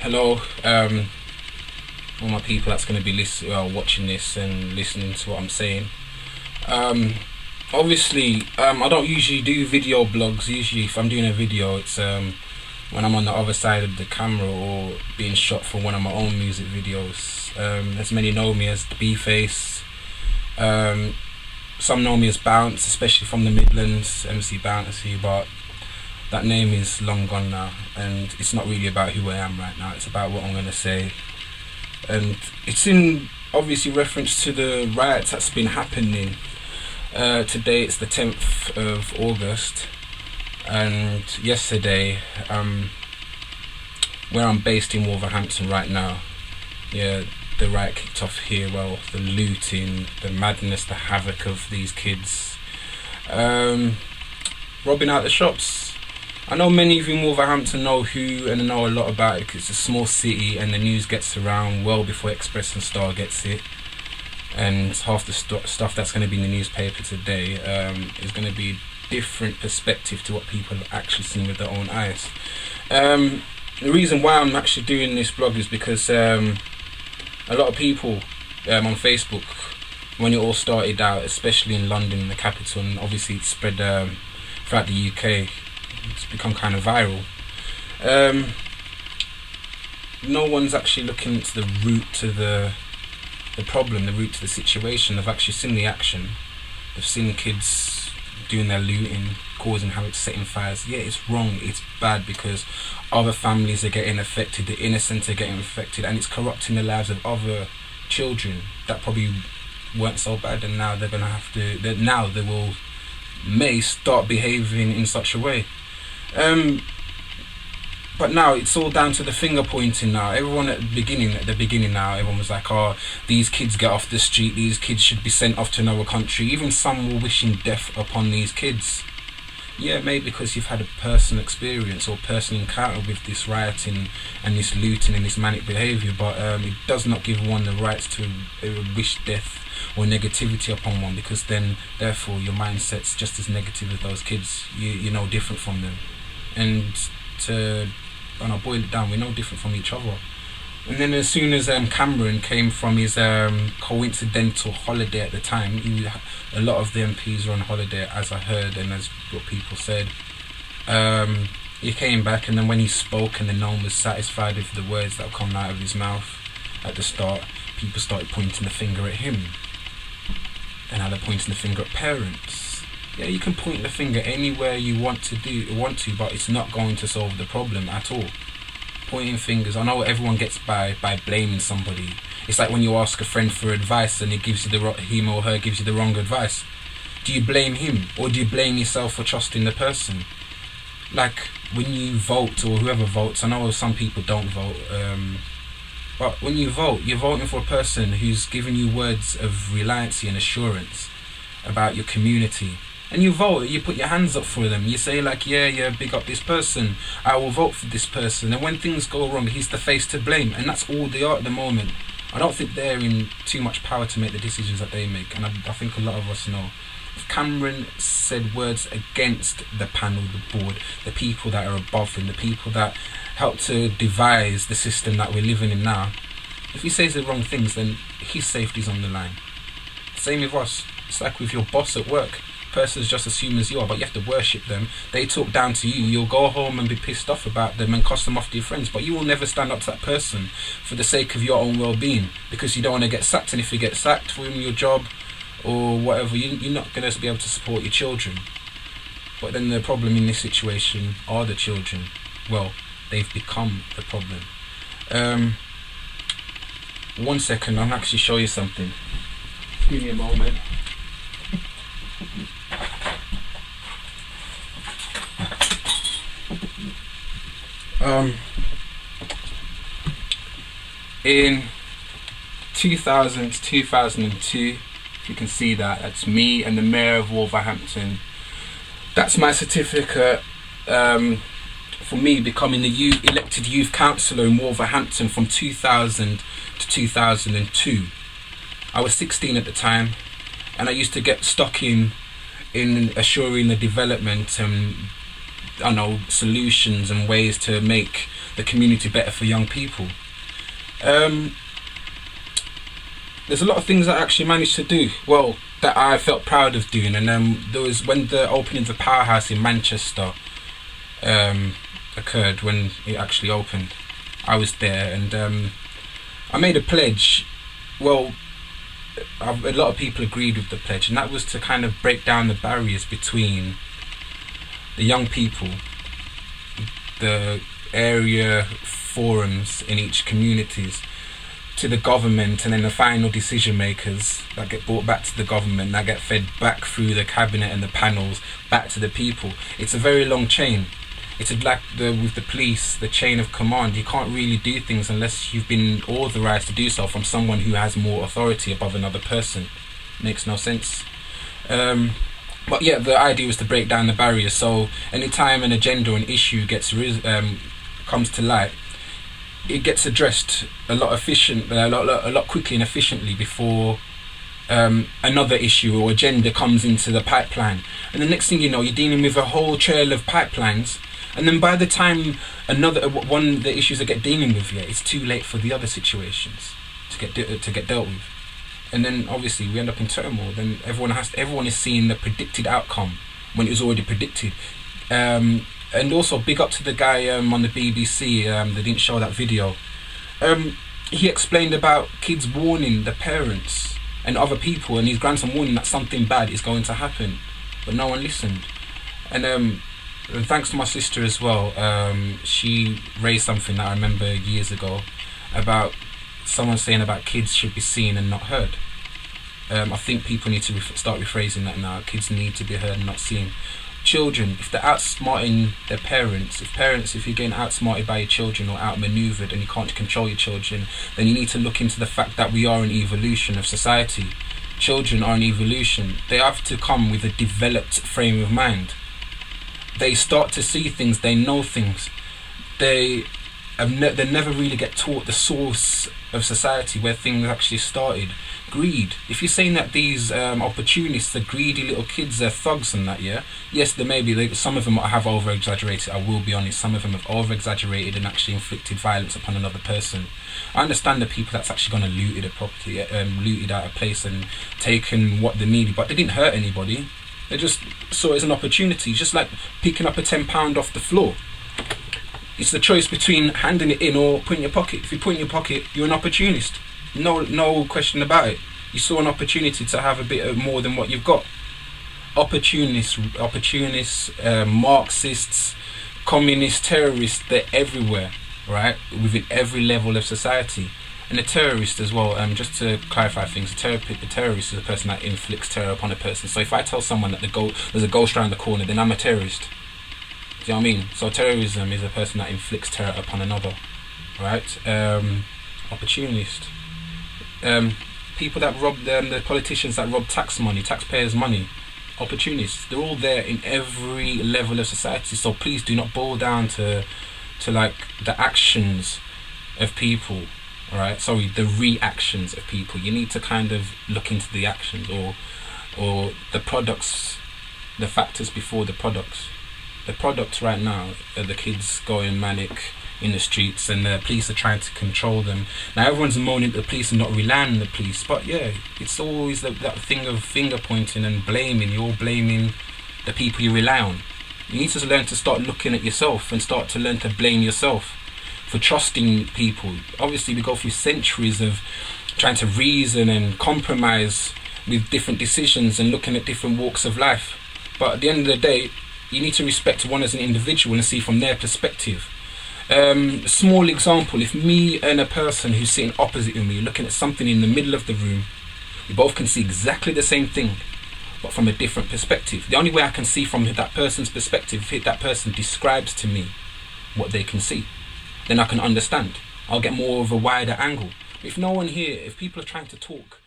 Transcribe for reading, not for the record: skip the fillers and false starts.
Hello, all my people that's going to be watching this and listening to what I'm saying. Obviously, I don't usually do video blogs. Usually, if I'm doing a video, it's when I'm on the other side of the camera or being shot for one of my own music videos. As many know me as the B-Face. Some know me as Bounce, especially from the Midlands, MC Bouncy, but that name is long gone now, and it's not really about who I am right now. It's about what I'm going to say, and it's in obviously reference to the riots that's been happening. Today it's the 10th of August, and yesterday, where I'm based in Wolverhampton right now, the riot kicked off here. Well, the looting, the madness, the havoc of these kids, robbing out the shops. I know many of you in Wolverhampton know who and know a lot about it, because it's a small city and the news gets around well before Express and Star gets it, and half the stuff that's going to be in the newspaper today is going to be different perspective to what people have actually seen with their own eyes. The reason why I'm actually doing this blog is because a lot of people on Facebook, when it all started out, especially in London, the capital, and obviously it's spread throughout the UK, it's become kind of viral. No one's actually looking into the root to the problem, the root to the situation. They've actually seen the action. They've seen kids doing their looting, causing havoc, setting fires. Yeah, it's wrong, it's bad, because other families are getting affected, the innocent are getting affected, and it's corrupting the lives of other children that probably weren't so bad, and now they're gonna have to. Now they may start behaving in such a way. But now it's all down to the finger pointing now. Everyone at the beginning now, everyone was like, oh, these kids get off the street, these kids should be sent off to another country. Even some were wishing death upon these kids. Yeah, maybe because you've had a personal experience or personal encounter with this rioting and this looting and this manic behaviour, but it does not give one the rights to wish death or negativity upon one, because then therefore your mindset's just as negative as those kids. You're no different from them, and when I boil it down, we're no different from each other. And then as soon as Cameron came from his coincidental holiday at the time, a lot of the MPs were on holiday, as I heard and as what people said. He came back, and then when he spoke and then no one was satisfied with the words that come out of his mouth at the start, people started pointing the finger at him. And now they're pointing the finger at parents. Yeah, you can point the finger anywhere you want to, but it's not going to solve the problem at all. Pointing fingers, I know everyone gets by blaming somebody. It's like when you ask a friend for advice and him or her gives you the wrong advice. Do you blame him, or do you blame yourself for trusting the person? Like when you vote, or whoever votes, I know some people don't vote, but when you vote, you're voting for a person who's giving you words of reliance and assurance about your community. And you vote, you put your hands up for them. You say like, yeah, big up this person. I will vote for this person. And when things go wrong, he's the face to blame. And that's all they are at the moment. I don't think they're in too much power to make the decisions that they make. And I think a lot of us know. If Cameron said words against the panel, the board, the people that are above him, the people that helped to devise the system that we're living in now, if he says the wrong things, then his safety's on the line. Same with us. It's like with your boss at work. Person's just as human as you are, but you have to worship them. They talk down to you. You'll go home and be pissed off about them and cuss them off to your friends, but you will never stand up to that person for the sake of your own well-being, because you don't want to get sacked. And if you get sacked from your job or whatever, you're not going to be able to support your children. But then the problem in this situation are the children. Well, they've become the problem. 1 second, I'll actually show you something. Give me a moment. In 2002, if you can see that's me and the Mayor of Wolverhampton. That's my certificate for me becoming the elected youth councillor in Wolverhampton from 2000 to 2002. I was 16 at the time, and I used to get stuck in assuring the development and solutions and ways to make the community better for young people. There's a lot of things that I actually managed to do, well, that I felt proud of doing. And there was when the opening of the Powerhouse in Manchester occurred, when it actually opened, I was there, and I made a pledge. Well, a lot of people agreed with the pledge, and that was to kind of break down the barriers between the young people, the area forums in each communities, to the government, and then the final decision makers that get brought back to the government, that get fed back through the cabinet and the panels back to the people. It's a very long chain. It's like with the police, the chain of command. You can't really do things unless you've been authorised to do so from someone who has more authority above another person. Makes no sense. But yeah, the idea was to break down the barriers. So anytime an agenda or an issue comes to light, it gets addressed a lot quickly and efficiently before another issue or agenda comes into the pipeline. And the next thing you know, you're dealing with a whole trail of pipelines, and then by the time one of the issues that get dealing with, it's too late for the other situations to get dealt with. And then obviously we end up in turmoil. Then everyone is seeing the predicted outcome when it was already predicted. And also big up to the guy on the BBC that didn't show that video. He explained about kids warning the parents and other people, and his grandson warning that something bad is going to happen, but no one listened. And thanks to my sister as well, she raised something that I remember years ago about someone saying about kids should be seen and not heard. I think people need to start rephrasing that now. Kids need to be heard and not seen. Children, if they're outsmarting their parents, if you're getting outsmarted by your children or outmaneuvered and you can't control your children, then you need to look into the fact that we are an evolution of society. Children are an evolution. They have to come with a developed frame of mind. They start to see things, they know things. They never really get taught the source of society, where things actually started. Greed. If you're saying that these opportunists are greedy little kids, they're thugs and that, yes, there may be, some of them have over-exaggerated, I will be honest, some of them have over-exaggerated and actually inflicted violence upon another person. I understand the people that's actually gone and looted a property, looted out a place and taken what they needed, but they didn't hurt anybody. They just saw it as an opportunity, just like picking up a £10 off the floor. It's the choice between handing it in or putting it in your pocket. If you put it in your pocket, you're an opportunist. No question about it. You saw an opportunity to have a bit more than what you've got. Opportunists, Marxists, communists, terrorists, they're everywhere, right? Within every level of society. And a terrorist as well, just to clarify things, a terrorist is a person that inflicts terror upon a person. So if I tell someone that there's a ghost around the corner, then I'm a terrorist. Do you know what I mean? So terrorism is a person that inflicts terror upon another, right? Opportunist. People that rob the politicians that rob taxpayers' money, opportunists. They're all there in every level of society. So please do not boil down to like the actions of people, right? Sorry, the reactions of people. You need to kind of look into the actions or the products, the factors before the products. The products right now are the kids going manic in the streets, and the police are trying to control them. Now everyone's moaning at the police and not relying on the police, but it's always that thing of finger pointing and blaming. You're all blaming the people you rely on. You need to learn to start looking at yourself and start to learn to blame yourself for trusting people. Obviously we go through centuries of trying to reason and compromise with different decisions and looking at different walks of life, but at the end of the day you need to respect one as an individual and see from their perspective. Small example, if me and a person who's sitting opposite of me looking at something in the middle of the room, we both can see exactly the same thing but from a different perspective. The only way I can see from that person's perspective, if that person describes to me what they can see, then I can understand. I'll get more of a wider angle. If no one here, if people are trying to talk